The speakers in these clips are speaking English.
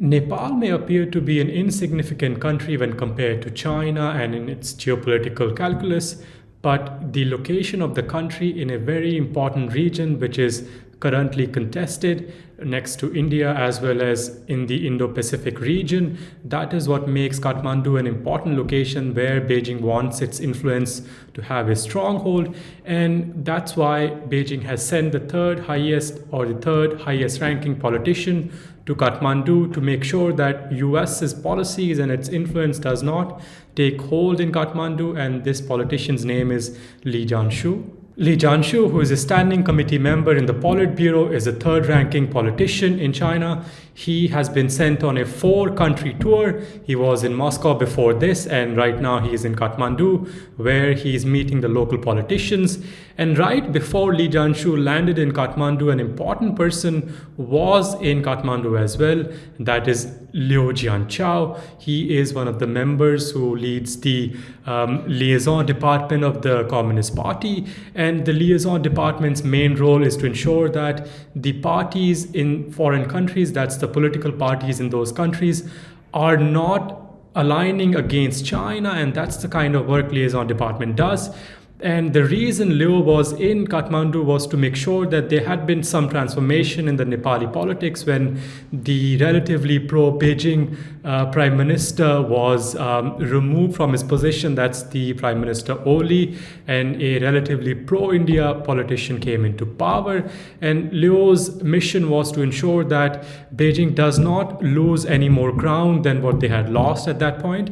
Nepal may appear to be an insignificant country when compared to China and in its geopolitical calculus, but the location of the country in a very important region, which is currently contested next to India as well as in the Indo-Pacific region, that is what makes Kathmandu an important location where Beijing wants its influence to have a stronghold. And that's why Beijing has sent the third highest ranking politician to Kathmandu to make sure that US's policies and its influence does not take hold in Kathmandu. And this politician's name is Li Zhanshu. Li Zhanshu, who is a standing committee member in the Politburo, is a third-ranking politician in China. He has been sent on a 4-country tour. He was in Moscow before this, and right now he is in Kathmandu, where he is meeting the local politicians. And right before Li Zhanshu landed in Kathmandu, an important person was in Kathmandu as well. That is Li Zhanshu. He is one of the members who leads the liaison department of the Communist Party. And the liaison department's main role is to ensure that the parties in foreign countries, that's the political parties in those countries, are not aligning against China. And that's the kind of work liaison department does. And the reason Leo was in Kathmandu was to make sure that there had been some transformation in the Nepali politics when the relatively pro-Beijing Prime Minister was removed from his position. That's the Prime Minister Oli, and a relatively pro-India politician came into power. And Leo's mission was to ensure that Beijing does not lose any more ground than what they had lost at that point.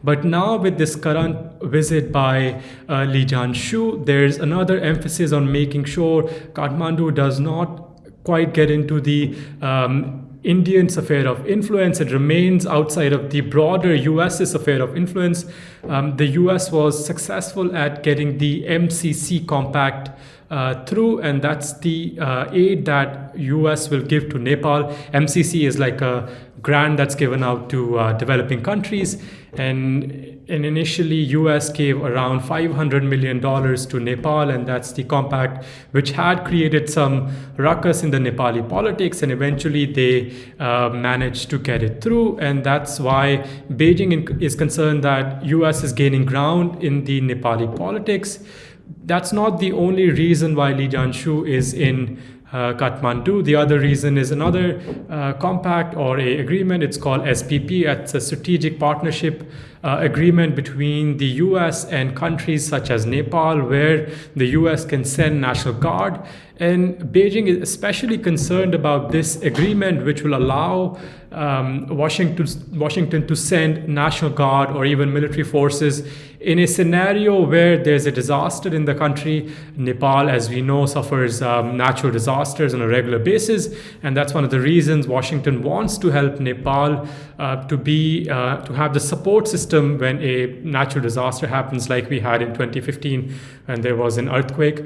But now with this current visit by Li Zhanshu, there's another emphasis on making sure Kathmandu does not quite get into the Indian sphere of influence. It remains outside of the broader US's sphere of influence. The US was successful at getting the MCC compact through, and that's the aid that US will give to Nepal. MCC is like a grant that's given out to developing countries, and initially US gave around $500 million to Nepal, and that's the compact which had created some ruckus in the Nepali politics, and eventually they managed to get it through. And that's why Beijing is concerned that US is gaining ground in the Nepali politics. That's not the only reason why Li Zhanshu is in Kathmandu. The other reason is another compact or a agreement. It's called SPP. It's a strategic partnership agreement between the US and countries such as Nepal, where the US can send National Guard. And Beijing is especially concerned about this agreement, which will allow Washington to send National Guard or even military forces in a scenario where there's a disaster in the country. Nepal, as we know, suffers natural disasters on a regular basis, and that's one of the reasons Washington wants to help Nepal to have the support system when a natural disaster happens, like we had in 2015 when there was an earthquake.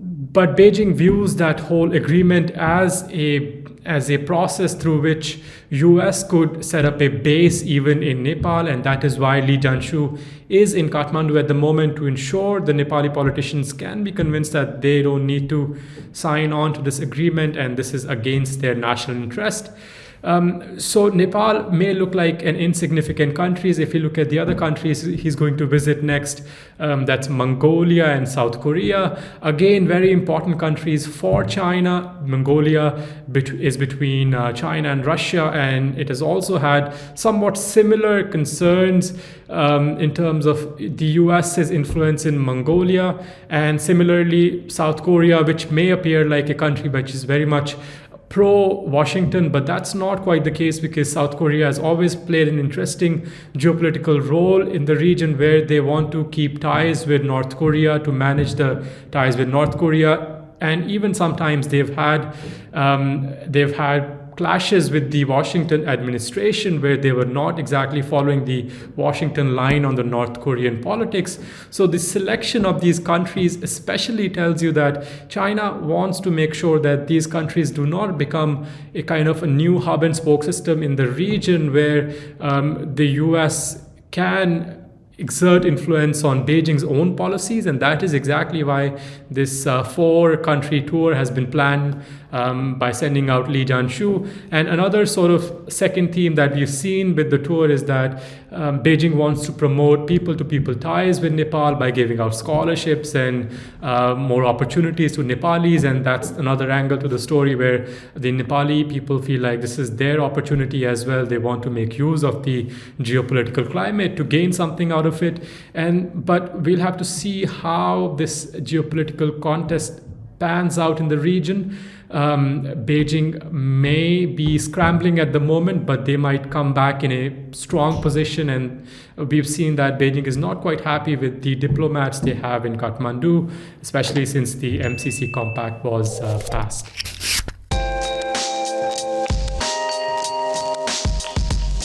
But Beijing views that whole agreement as a process through which US could set up a base even in Nepal, and that is why Li Zhanshu is in Kathmandu at the moment, to ensure the Nepali politicians can be convinced that they don't need to sign on to this agreement and this is against their national interest. So Nepal may look like an insignificant country. If you look at the other countries he's going to visit next, that's Mongolia and South Korea. Again, very important countries for China. Mongolia is between China and Russia, and it has also had somewhat similar concerns in terms of the US's influence in Mongolia. And similarly, South Korea, which may appear like a country which is very much pro-Washington, but that's not quite the case, because South Korea has always played an interesting geopolitical role in the region, where they want to keep ties with North Korea, to manage the ties with North Korea. And even sometimes they've had clashes with the Washington administration, where they were not exactly following the Washington line on the North Korean politics. So the selection of these countries especially tells you that China wants to make sure that these countries do not become a kind of a new hub and spoke system in the region, where the US can exert influence on Beijing's own policies, and that is exactly why this four-country tour has been planned by sending out Li Zhanshu. And another sort of second theme that we've seen with the tour is that Beijing wants to promote people-to-people ties with Nepal by giving out scholarships and more opportunities to Nepalis, and that's another angle to the story where the Nepali people feel like this is their opportunity as well. They want to make use of the geopolitical climate to gain something out of it. But we'll have to see how this geopolitical contest pans out in the region. Beijing may be scrambling at the moment, but they might come back in a strong position. And we've seen that Beijing is not quite happy with the diplomats they have in Kathmandu, especially since the MCC compact was passed.